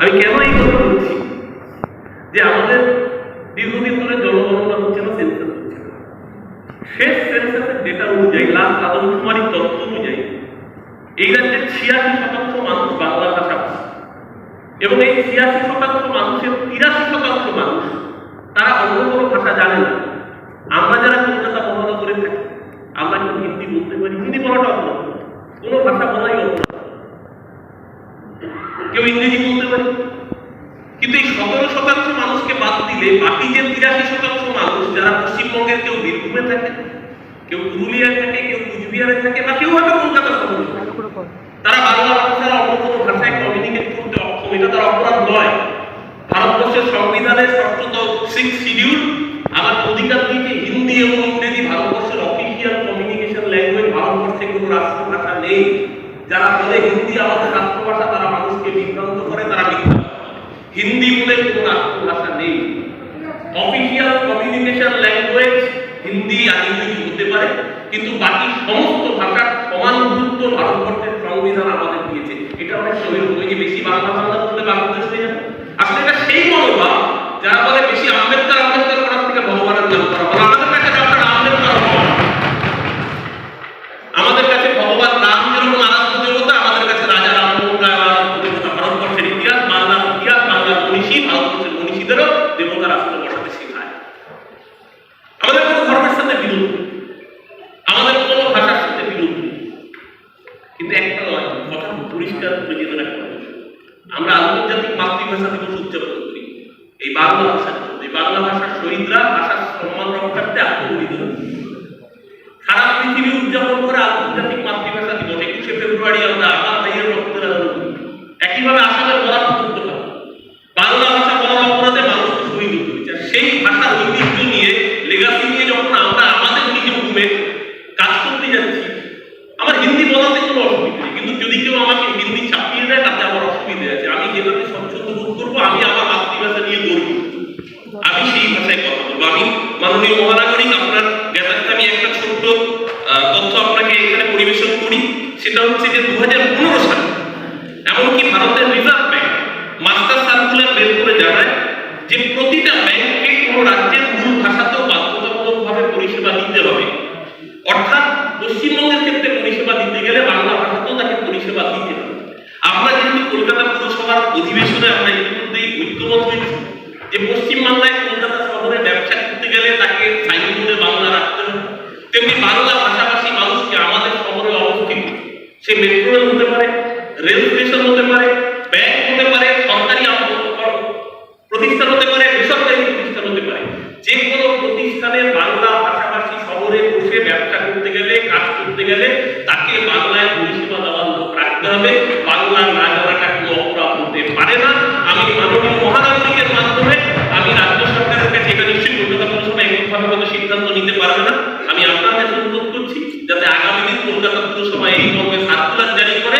আমি কেন এই কথা বলছি যে আমাদের দীর্ঘদিন ধরে জনগণনা হচ্ছে না, সেন্সাস হচ্ছে না। শেষ সেন্সাসের ডেটা অনুযায়ী, লাস্ট আদমশুমারির তথ্য অনুযায়ী এই রাজ্যের 86% মানুষ বাংলা ভাষা ভাষী, এবং এই 86% মানুষের 83% মানুষ তারা অন্য কোনো ভাষা জানে না। আমরা যারা কলকাতা মহানগরে থাকি, আমরা কিন্তু হিন্দি বলতে পারি, হিন্দি বলাটা অপরাধ, কোনো ভাষা বলাই অপরাধ, কেউ ইংরেজি বলতে পারে। কিন্তু এই 17% মানুষকে বাদ দিলে বাকি যে 83% মানুষ, যারা পশ্চিমবঙ্গের কেউ বীরভূমে থাকে, কেউ পুরুলিয়ায় থাকে, কেউ কুচবিহারে থাকে, বা কেউ হয়তো কলকাতা শহরে, তারা বাংলা ভাষা ছাড়া অন্য কোনো ভাষায় কমিউনিকেট করতে অক্ষম। এটা তার অপরাধ নয়। ভারতবর্ষের সংবিধানের 6th শিডিউল আমার অধিকার দিয়েছে হিন্দি এবং ইংরেজি ভারতবর্ষের অফিসিয়াল কমিউনিকেশন ল্যাঙ্গুয়েজ। ভারতবর্ষে কোনো রাষ্ট্রভাষা নেই। যারা বলে হিন্দি আমাদের রাষ্ট্রভাষা, তারা মানুষকে বিভ্রান্ত করে, তারা মিথ্যা। হিন্দি বলে কোনো রাষ্ট্রভাষা নেই। অফিসিয়াল কমিউনিকেশন ল্যাঙ্গুয়েজ হিন্দি আর ইংরেজি হতে পারে, কিন্তু বাকি সমস্ত ভাষার সমান গুরুত্ব ভারতবর্ষের সংবিধান আমাদের দিয়েছে। এটা অনেক সময় ওই যে বেশি বাংলা বললে বাংলাদেশ হয়ে যাবে। আসলে এটা সেই মনোভাব যারা বলে বেশি আম্বেদকর করার থেকে ভগবানের নাম করা বলে। আমাদের কাছে ডক্টর আম্বেদকর, আমাদের কাছে ভগবান রাম যেরকম আরাধ্য দেবতা, আমাদের কাছে রাজা রামমোহন রায় আরাধ্য দেবতা। ভারতবর্ষের ইতিহাস, বাংলার মনীষী, ভারতবর্ষের মনীষীদেরও দেবতা রাষ্ট্র বসাতে শেখায়। আমাদের কোনো ধর্মের সাথে বিরোধ, আমাদের কোনো ভাষার সাথে বিরোধ, কিন্তু একটা নয়, কথা পরিষ্কার করে যেতে রাখতে হবে। আমরা আন্তর্জাতিক মাতৃভাষা দিবস উদযাপন করি এই বাংলা ভাষার জন্য। এই বাংলা ভাষার শহীদরা ভাষার সম্মান রক্ষার্থে আত্মবলিদান, সারা পৃথিবী উদযাপন করে আন্তর্জাতিক মাতৃভাষা দিবস। 21শে ফেব্রুয়ারি আমরা আমার ভাইয়ের রক্তের আন্দোলন করি। একইভাবে আসামের বরাক উপত্যকা বাংলা ভাষা বলার অপরাধে মানুষকে শহীদ হতে হয়েছে। সেই ভাষার ঐতিহ্য নিয়ে, লেগাসি নিয়ে যখন আমরা আমাদের নিজ ভূমে কাজ করতে যাচ্ছি, আমার হিন্দি বলাতে কোনো অসুবিধা নেই, কিন্তু যদি কেউ আমাকে হিন্দি চাপিয়ে দেয় তাতে আমার অসুবিধা আছে। আমি যেভাবে স্বচ্ছন্দ বোধ করবো, আমি আমার মাতৃভাষা নিয়ে গর্বিত, আমি সেই ভাষায় কথা বলবো। আমি মাননীয় মহানাগরিক, আপনার জ্ঞাতার্থে আমি একটা ছোট্ট তথ্য আপনাকে এখানে পরিবেশন করি। সেটা হচ্ছে যে 2015 সালে এমনকি ভারতের রিজার্ভ ব্যাংক মাস্টার সার্কুলার বের করে জানায় যে প্রতিটা ব্যাংককে কোনো রাজ্যের মূল ভাষাতেও বাধ্যতামূলকভাবে পরিষেবা দিতে হবে। অর্থাৎ পশ্চিমবঙ্গের ক্ষেত্রে পরিষেবা দিতে গেলে বাংলা ভাষাতেও তাকে পরিষেবা দিতে হবে। আমরা যেহেতু কলকাতা পুরসভার অধিবেশনে আমরা ইতিমধ্যেই ঐক্যমত হয়েছি যে পশ্চিমবাংলায় কলকাতা শহরে ব্যবসা করতে গেলে তাকে সাইনবোর্ডে বাংলা রাখতে হবে, তেমনি বাংলা ভাষাভাষী মানুষকে আমাদের শহরে অবস্থিত, সে মেট্রো রেল হতে পারে, রেল স্টেশন হতে পারে, ব্যাংক হতে পারে, সরকারি প্রতিষ্ঠান হতে পারে, বেসরকারি প্রতিষ্ঠান হতে পারে, যে কোনো প্রতিষ্ঠানের বাংলা ভাষাভাষী শহরে বসে ব্যবসা করতে গেলে, কাজ করতে গেলে তাকে বাংলায় পরিষেবা দেওয়ার লোক রাখতে হবে। বাংলা না জানাটা কোনো অপরাধ হতে পারে না। আমি মাননীয় মহানাগরিকের মাধ্যমে আমি রাজ্য সরকারের কাছে, এটা নিশ্চয়ই কলকাতা পুরসভা এককভাবে হয়তো সিদ্ধান্ত নিতে পারবে না, আমি আপনার কাছে অনুরোধ করছি যাতে আগামী দিন কলকাতা পুরসভা এই মর্মে সার্কুলার জারি করে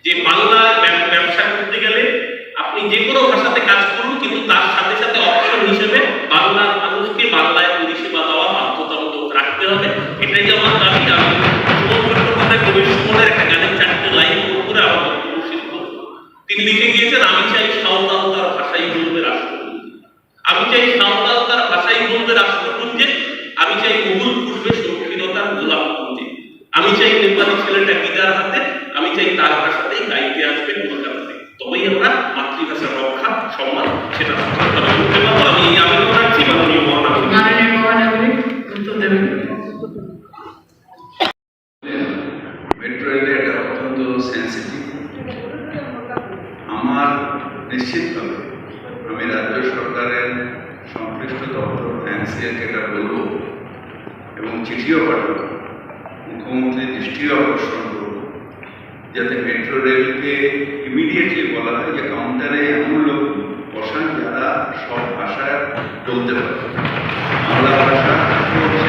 যে বাংলায় ব্যবসা করতে গেলে আপনি যে কোনো ভাষাতে কাজ করুন, কিন্তু তার সাথে সাথে অপশন হিসেবে বাংলার মানুষকে বাংলায় পরিষেবা দেওয়া বাধ্যতামূলক রাখতে হবে। এটাই আমার দাবি। আমি কবির সুমনের একটা গানের 4টে লাইন করে আমার বক্তব্য শেষ করব। তিনি লিখে গিয়েছেন, আমি চাই সাঁওতাল তার ভাষাই বলবে রাষ্ট্রপুঞ্জে, আমি চাই সাঁওতাল তার ভাষাই বলবে রাষ্ট্রপুঞ্জে, আমি চাই মুঘল পূর্বে শৌখিনতার গোলাপ পুঞ্জে, আমি চাই নেপালি ছেলেটা গিটার হাতে, আমি চাই তার ভাষাতেই গাইতে আসবে কলকাতাতে। তবেই আমরা মাতৃভাষার রক্ষা, সম্মান সেটা করতে পারবো। আমি এই আবেদন রাখছি মাননীয় মহানাগরিক উত্তর দেবেন। মেট্রো রেলে এটা অত্যন্ত সেন্সিটিভ। আমার নিশ্চিতভাবে আমি রাজ্য সরকারের সংশ্লিষ্ট দপ্তর ফ্যান্সিয়াকে এটা বলবো এবং চিঠিও পাঠাবো, মুখ্যমন্ত্রীর দৃষ্টিও আকর্ষণ করবো, যাতে মেট্রো রেলকে ইমিডিয়েটলি বলা হয় যে কাউন্টারে এমন লোক বসান যারা সব ভাষায় বলতে পারে। বাংলা ভাষা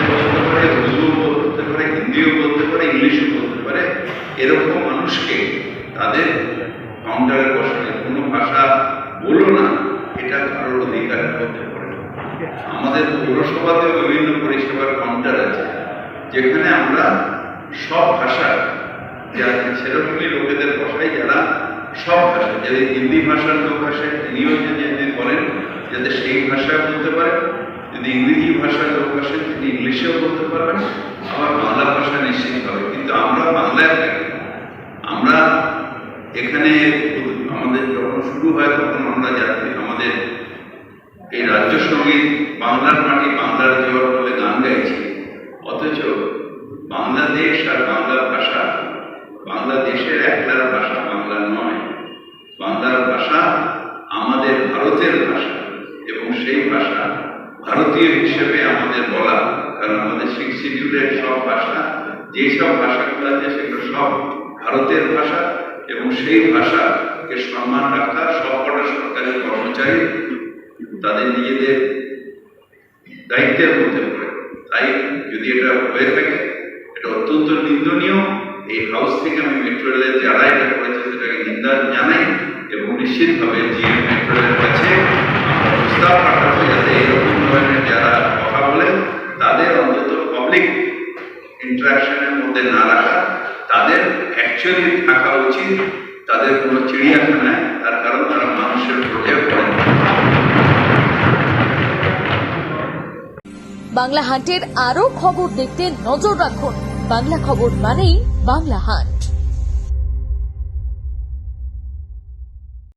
বলতে পারে, উর্দুও বলতে পারে, হিন্দিও বলতে পারে, ইংলিশও বলতে পারে। এরকম মানুষকে তাদের কাউন্টারে বসালে কোনো ভাষা বলো না, এটা কারোর অধিকার হতে পারে। আমাদের পৌরসভাতেও বিভিন্ন পরিষেবার কাউন্টার আছে যেখানে আমরা সব ভাষা সেরকমই লোকেদের বসাই যারা সব ভাষা যদি হিন্দি ভাষার লোক আসে তিনিও যদি বলেন যাতে সেই ভাষায় বলতে পারেন, যদি ইংরেজি ভাষার লোক আসেন তিনি ইংলিশেও বলতে পারবেন, আবার বাংলা ভাষা নিশ্চিত হবে। কিন্তু আমরা বাংলায় থাকি, আমরা এখানে আমাদের যখন শুরু হয় তখন আমরা যাত্রী আমাদের এই রাজ্য সঙ্গীত বাংলার মাটি বাংলার জোয়ার বলে গান গাইছি, অথচ বাংলাদেশ আর বাংলা ভাষা বাংলাদেশের একলার ভাষা বাংলা নয়, বাংলার ভাষা আমাদের ভারতের ভাষা এবং সেই ভাষা ভারতীয় হিসেবে আমাদের বলা, কারণ আমাদের সিক্স শিডিউলের সব ভাষা যেসব ভাষাগুলো আছে সেগুলো সব ভারতের ভাষা এবং সেই ভাষাকে সম্মান রাখা সবকটা সরকারি কর্মচারী তাদের নিজেদের দায়িত্বের মধ্যে পড়ে। তাই যদি এটা হয়ে থাকে এটা অত্যন্ত নিন্দনীয়। এই হাউস থেকে আমি মেট্রো রেলের যারা এটা করেছে সেটাকে নিন্দা জানাই এবং নিশ্চিতভাবে জিএম মেট্রো রেলের কাছে আমরা প্রস্তাব পাঠাবো যাতে এরকম ধরনের যারা কথা বলেন তাদের অন্তত পাবলিক ইন্টারাকশনের মধ্যে না রাখা, তাদের অ্যাকচুয়ালি থাকা উচিত তাদের কোনো চিড়িয়াখানায়, তার কারণ তারা মানুষের প্রয়োগ করেন। বাংলা হান্টের আরো খবর দেখতে নজর রাখুন। বাংলা খবর মানেই বাংলা হান্ট।